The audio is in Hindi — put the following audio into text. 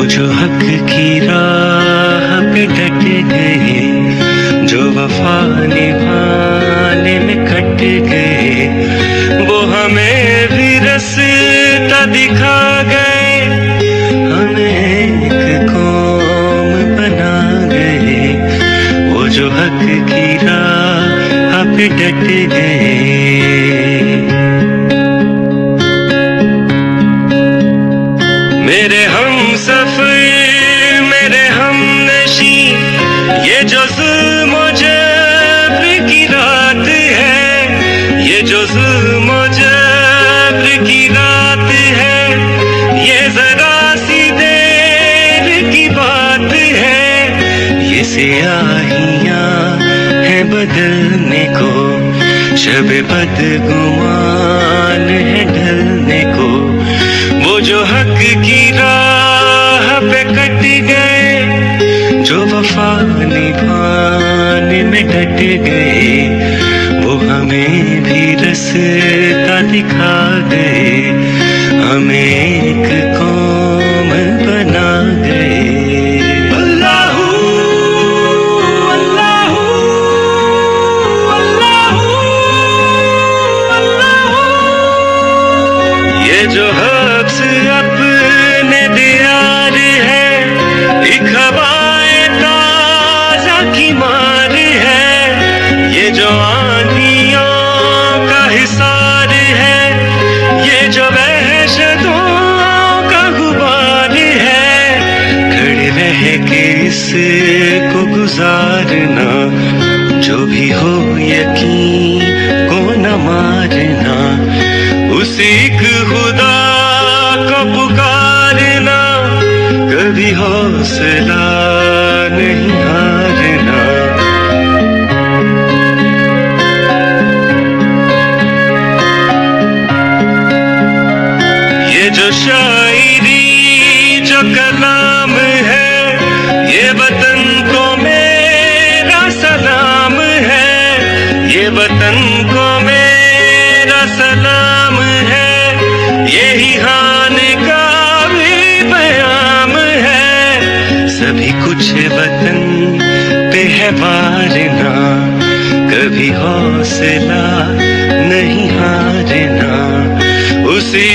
जो हक की राह पे डट गए, जो वफा निभाने में कट गए, वो हमें भी रास्ता दिखा गए, हमें एक कौम बना गए। वो जो हक की राह पे डट गए। मेरे हम सफर, मेरे हम नशी, ये जो ज़ुल्म और जबर की रात है, ये जो ज़ुल्म और जबर की रात है, ये जरा सी देर की बात है। ये सियाहियां हैं बदलने को, शब बदगुमान है ढलने को। वो जो हक की राह पे कट गए, जो वफा निभाने में डट गए, वो हमें भी रास्ता दिखा गए, हमें एक कौम बना गए। अल्लाहू अल्लाहू अल्लाहू अल्लाहू। ये जो हब्स अपने दियार है, एक हवाए ताजा की मार है। ये जो आंधियों का हिसार है, ये जो वहशतों का गुबार है। खड़े रह के इसको गुजारना, जो भी हो यकीन को न मारना। उसी खुदा को पुकारना, कभी हौसला नहीं हारना। ये जो शायरी जो कलाम है, ये वतन को मेरा सलाम है, ये वतन को मेरा सलाम है। यही हान का भी बयाम है, सभी कुछ वतन पे है वारना, कभी हौसला नहीं हारना। उसी